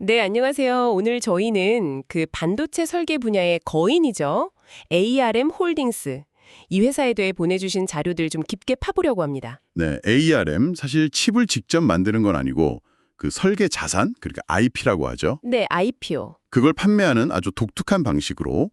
네, 안녕하세요. 오늘 저희는 그 반도체 설계 분야의 거인이죠. ARM 홀딩스. 이 회사에 대해 보내주신 자료들 좀 깊게 파보려고 합니다. 네, ARM 사실 칩을 직접 만드는 건 아니고 그 설계 자산, 그러니까 IP라고 하죠. 네, IPO. 그걸 판매하는 아주 독특한 방식으로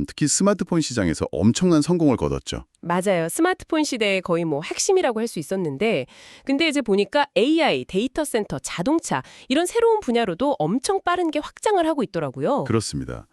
특히 스마트폰 시장에서 엄청난 성공을 거뒀죠. 맞아요. 스마트폰 시대의 거의 뭐 핵심이라고 할 수 있었는데, 근데 이제 보니까 AI, 데이터 센터, 자동차 이런 새로운 분야로도 엄청 빠른 게 확장을 하고 있더라고요. 그렇습니다.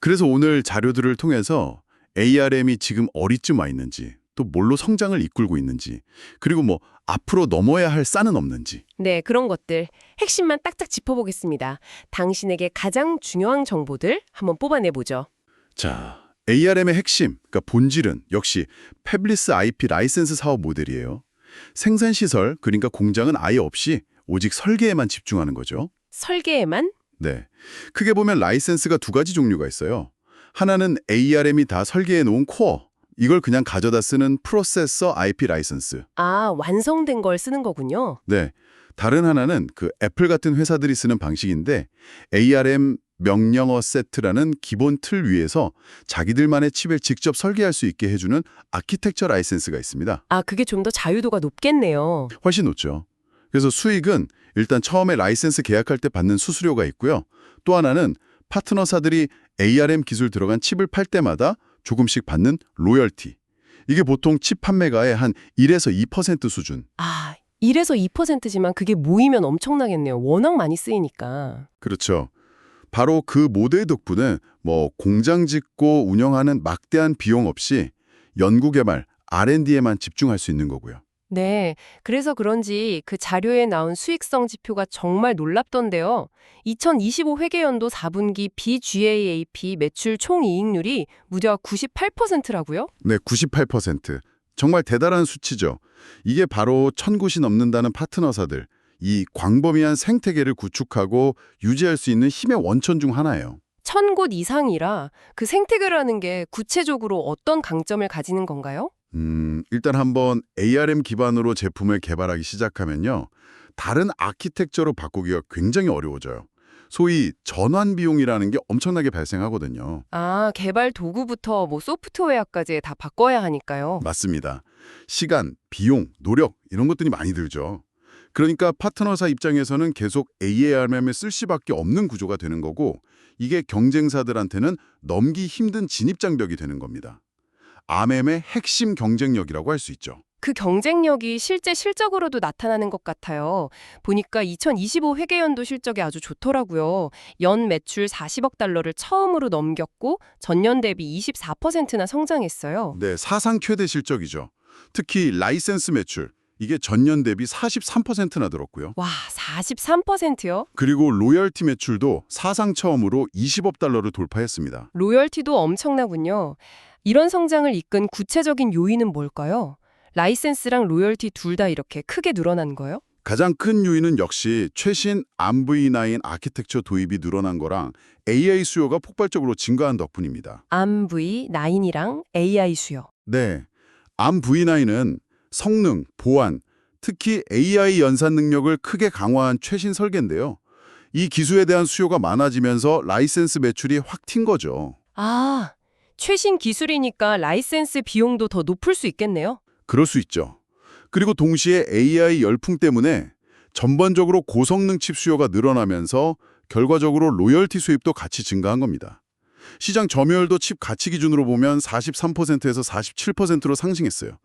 그래서 오늘 자료들을 통해서 ARM이 지금 어디쯤 와 있는지, 또 뭘로 성장을 이끌고 있는지, 그리고 뭐 앞으로 넘어야 할 산은 없는지. 네, 그런 것들 핵심만 딱딱 짚어보겠습니다. 당신에게 가장 중요한 정보들 한번 뽑아내보죠. 자, ARM의 핵심, 그러니까 본질은 역시 패블리스 IP 라이센스 사업 모델이에요. 생산 시설, 그러니까 공장은 아예 없이 오직 설계에만 집중하는 거죠. 설계에만? 네. 크게 보면 라이센스가 두 가지 종류가 있어요. 하나는 ARM이 다 설계해 놓은 코어, 이걸 그냥 가져다 쓰는 프로세서 IP 라이센스. 아, 완성된 걸 쓰는 거군요. 네. 다른 하나는 그 애플 같은 회사들이 쓰는 방식인데 ARM 명령어 세트라는 기본 틀 위에서 자기들만의 칩을 직접 설계할 수 있게 해주는 아키텍처 라이센스가 있습니다. 아, 그게 좀 더 자유도가 높겠네요. 훨씬 높죠. 그래서 수익은 일단 처음에 라이센스 계약할 때 받는 수수료가 있고요. 또 하나는 파트너사들이 ARM 기술 들어간 칩을 팔 때마다 조금씩 받는 로열티. 이게 보통 칩 판매가의 한 1에서 2% 수준. 아, 1에서 2%지만 그게 모이면 엄청나겠네요. 워낙 많이 쓰이니까. 그렇죠. 바로 그 모델 덕분에 뭐 공장 짓고 운영하는 막대한 비용 없이 연구개발, R&D에만 집중할 수 있는 거고요. 네, 그래서 그런지 그 자료에 나온 수익성 지표가 정말 놀랍던데요. 2025 회계연도 4분기 BGAAP 매출 총이익률이 무려 98%라고요? 네, 98%. 정말 대단한 수치죠. 이게 바로 1,000곳이 넘는다는 파트너사들, 이 광범위한 생태계를 구축하고 유지할 수 있는 힘의 원천 중 하나예요. 1000곳 이상이라 그 생태계라는 게 구체적으로 어떤 강점을 가지는 건가요? 일단 한번 ARM 기반으로 제품을 개발하기 시작하면요. 다른 아키텍처로 바꾸기가 굉장히 어려워져요. 소위 전환 비용이라는 게 엄청나게 발생하거든요. 아, 개발 도구부터 뭐 소프트웨어까지 다 바꿔야 하니까요. 맞습니다. 시간, 비용, 노력 이런 것들이 많이 들죠. 그러니까 파트너사 입장에서는 계속 ARM을 쓸 수밖에 없는 구조가 되는 거고 이게 경쟁사들한테는 넘기 힘든 진입장벽이 되는 겁니다. RM의 핵심 경쟁력이라고 할 수 있죠. 그 경쟁력이 실제 실적으로도 나타나는 것 같아요. 보니까 2025 회계연도 실적이 아주 좋더라고요. 연 매출 40억 달러를 처음으로 넘겼고 전년 대비 24%나 성장했어요. 네, 사상 최대 실적이죠. 특히 라이센스 매출, 이게 전년 대비 43%나 늘었고요. 와, 43%요? 그리고 로열티 매출도 사상 처음으로 20억 달러를 돌파했습니다. 로열티도 엄청나군요. 이런 성장을 이끈 구체적인 요인은 뭘까요? 라이센스랑 로열티 둘 다 이렇게 크게 늘어난 거요? 가장 큰 요인은 역시 최신 ARMv9 아키텍처 도입이 늘어난 거랑 AI 수요가 폭발적으로 증가한 덕분입니다. ARMv9이랑 AI 수요. 네, ARMv9은 성능, 보안, 특히 AI 연산 능력을 크게 강화한 최신 설계인데요. 이 기술에 대한 수요가 많아지면서 라이센스 매출이 확 튄 거죠. 아, 최신 기술이니까 라이센스 비용도 더 높을 수 있겠네요. 그럴 수 있죠. 그리고 동시에 AI 열풍 때문에 전반적으로 고성능 칩 수요가 늘어나면서 결과적으로 로열티 수입도 같이 증가한 겁니다. 시장 점유율도 칩 가치 기준으로 보면 43%에서 47%로 상승했어요.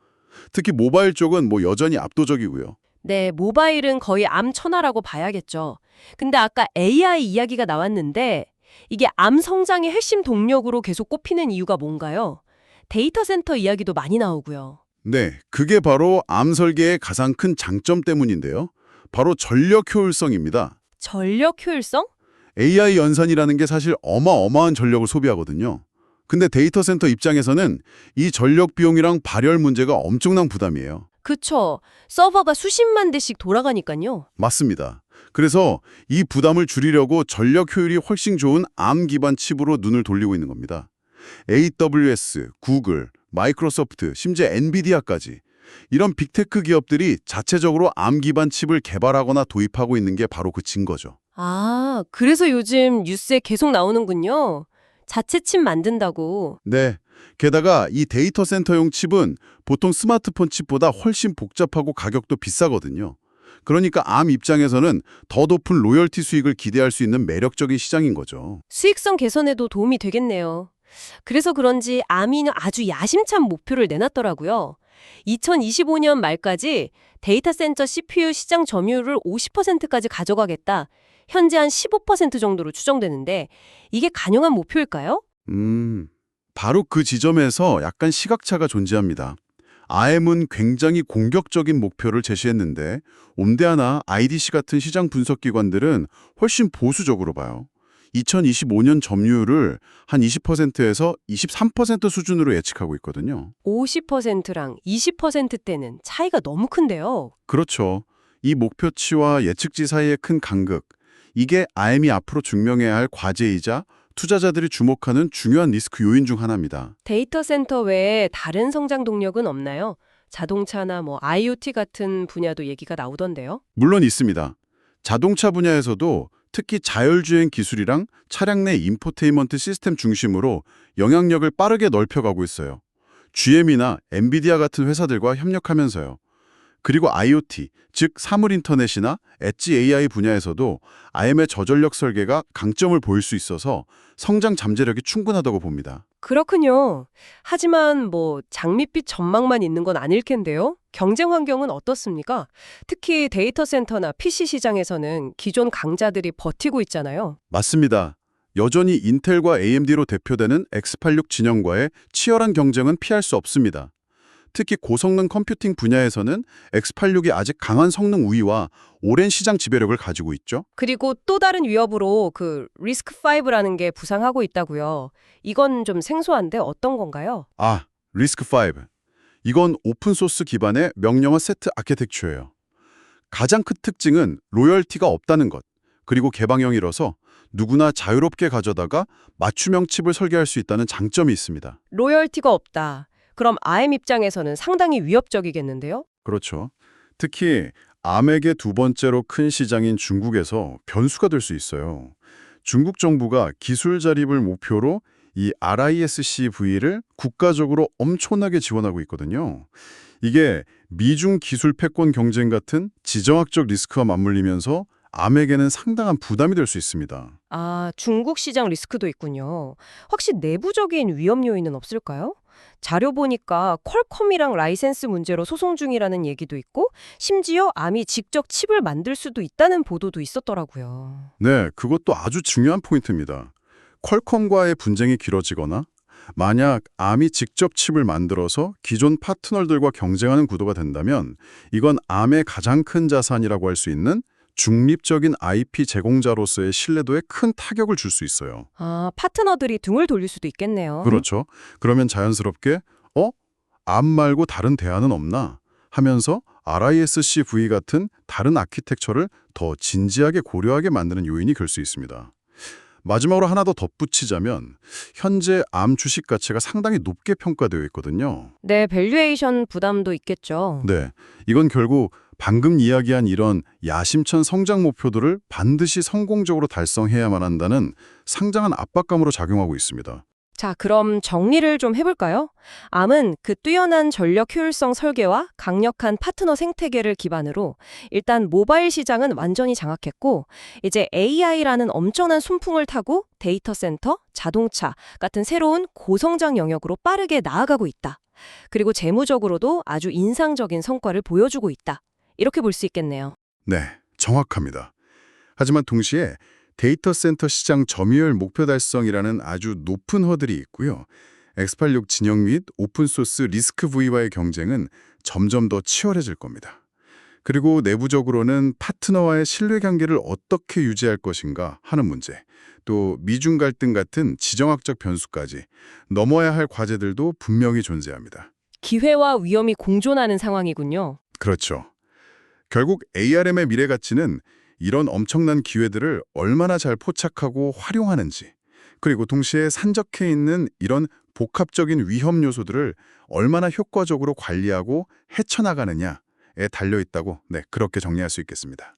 특히 모바일 쪽은 뭐 여전히 압도적이고요. 네, 모바일은 거의 암 천하라고 봐야겠죠. 근데 아까 AI 이야기가 나왔는데 이게 암 성장의 핵심 동력으로 계속 꼽히는 이유가 뭔가요? 데이터 센터 이야기도 많이 나오고요. 네, 그게 바로 암 설계의 가장 큰 장점 때문인데요. 바로 전력 효율성입니다. 전력 효율성? AI 연산이라는 게 사실 어마어마한 전력을 소비하거든요. 근데 데이터 센터 입장에서는 이 전력 비용이랑 발열 문제가 엄청난 부담이에요. 그쵸. 서버가 수십만 대씩 돌아가니까요. 맞습니다. 그래서 이 부담을 줄이려고 전력 효율이 훨씬 좋은 ARM 기반 칩으로 눈을 돌리고 있는 겁니다. AWS, 구글, 마이크로소프트, 심지어 엔비디아까지 이런 빅테크 기업들이 자체적으로 ARM 기반 칩을 개발하거나 도입하고 있는 게 바로 그 증거죠. 아, 그래서 요즘 뉴스에 계속 나오는군요. 자체 칩 만든다고. 네. 게다가 이 데이터 센터용 칩은 보통 스마트폰 칩보다 훨씬 복잡하고 가격도 비싸거든요. 그러니까 암 입장에서는 더 높은 로열티 수익을 기대할 수 있는 매력적인 시장인 거죠. 수익성 개선에도 도움이 되겠네요. 그래서 그런지 아미는 아주 야심찬 목표를 내놨더라고요. 2025년 말까지 데이터 센터 CPU 시장 점유율을 50%까지 가져가겠다. 현재 한 15% 정도로 추정되는데 이게 가능한 목표일까요? 바로 그 지점에서 약간 시각차가 존재합니다. IM은 굉장히 공격적인 목표를 제시했는데 옴대아나 IDC 같은 시장 분석 기관들은 훨씬 보수적으로 봐요. 2025년 점유율을 한 20%에서 23% 수준으로 예측하고 있거든요. 50%랑 20%대는 차이가 너무 큰데요. 그렇죠. 이 목표치와 예측치 사이의 큰 간극. 이게 IM이 앞으로 증명해야 할 과제이자 투자자들이 주목하는 중요한 리스크 요인 중 하나입니다. 데이터 센터 외에 다른 성장 동력은 없나요? 자동차나 IoT 같은 분야도 얘기가 나오던데요. 물론 있습니다. 자동차 분야에서도 특히 자율주행 기술이랑 차량 내 인포테인먼트 시스템 중심으로 영향력을 빠르게 넓혀가고 있어요. GM이나 엔비디아 같은 회사들과 협력하면서요. 그리고 IoT, 즉 사물 인터넷이나 엣지 AI 분야에서도 IM의 저전력 설계가 강점을 보일 수 있어서 성장 잠재력이 충분하다고 봅니다. 그렇군요. 하지만 장밋빛 전망만 있는 건 아닐 텐데요. 경쟁 환경은 어떻습니까? 특히 데이터 센터나 PC 시장에서는 기존 강자들이 버티고 있잖아요. 맞습니다. 여전히 인텔과 AMD로 대표되는 X86 진영과의 치열한 경쟁은 피할 수 없습니다. 특히 고성능 컴퓨팅 분야에서는 X86이 아직 강한 성능 우위와 오랜 시장 지배력을 가지고 있죠. 그리고 또 다른 위협으로 리스크5라는 게 부상하고 있다고요. 이건 좀 생소한데 어떤 건가요? 아, 리스크5. 이건 오픈소스 기반의 명령어 세트 아키텍처예요. 가장 큰 특징은 로열티가 없다는 것, 그리고 개방형이라서 누구나 자유롭게 가져다가 맞춤형 칩을 설계할 수 있다는 장점이 있습니다. 로열티가 없다. 그럼 IM 입장에서는 상당히 위협적이겠는데요? 그렇죠. 특히 암에게 두 번째로 큰 시장인 중국에서 변수가 될 수 있어요. 중국 정부가 기술 자립을 목표로 이 RISC-V를 국가적으로 엄청나게 지원하고 있거든요. 이게 미중 기술 패권 경쟁 같은 지정학적 리스크와 맞물리면서 암에게는 상당한 부담이 될 수 있습니다. 아, 중국 시장 리스크도 있군요. 혹시 내부적인 위험 요인은 없을까요? 자료 보니까 퀄컴이랑 라이센스 문제로 소송 중이라는 얘기도 있고 심지어 암이 직접 칩을 만들 수도 있다는 보도도 있었더라고요. 네, 그것도 아주 중요한 포인트입니다. 퀄컴과의 분쟁이 길어지거나 만약 암이 직접 칩을 만들어서 기존 파트너들과 경쟁하는 구도가 된다면 이건 암의 가장 큰 자산이라고 할 수 있는 중립적인 IP 제공자로서의 신뢰도에 큰 타격을 줄 수 있어요. 아, 파트너들이 등을 돌릴 수도 있겠네요. 그렇죠. 그러면 자연스럽게 암 말고 다른 대안은 없나 하면서 RISC-V 같은 다른 아키텍처를 더 진지하게 고려하게 만드는 요인이 될 수 있습니다. 마지막으로 하나 더 덧붙이자면 현재 암 주식 가치가 상당히 높게 평가되어 있거든요. 네, 밸류에이션 부담도 있겠죠. 네, 이건 결국 방금 이야기한 이런 야심찬 성장 목표들을 반드시 성공적으로 달성해야만 한다는 상당한 압박감으로 작용하고 있습니다. 자, 그럼 정리를 좀 해볼까요? 암은 그 뛰어난 전력 효율성 설계와 강력한 파트너 생태계를 기반으로 일단 모바일 시장은 완전히 장악했고 이제 AI라는 엄청난 순풍을 타고 데이터 센터, 자동차 같은 새로운 고성장 영역으로 빠르게 나아가고 있다. 그리고 재무적으로도 아주 인상적인 성과를 보여주고 있다. 이렇게 볼 수 있겠네요. 네, 정확합니다. 하지만 동시에 데이터 센터 시장 점유율 목표 달성이라는 아주 높은 허들이 있고요. X86 진영 및 오픈소스 리스크-V와의 경쟁은 점점 더 치열해질 겁니다. 그리고 내부적으로는 파트너와의 신뢰 관계를 어떻게 유지할 것인가 하는 문제, 또 미중 갈등 같은 지정학적 변수까지 넘어야 할 과제들도 분명히 존재합니다. 기회와 위험이 공존하는 상황이군요. 그렇죠. 결국 ARM의 미래 가치는 이런 엄청난 기회들을 얼마나 잘 포착하고 활용하는지, 그리고 동시에 산적해 있는 이런 복합적인 위험 요소들을 얼마나 효과적으로 관리하고 헤쳐나가느냐에 달려있다고 그렇게 정리할 수 있겠습니다.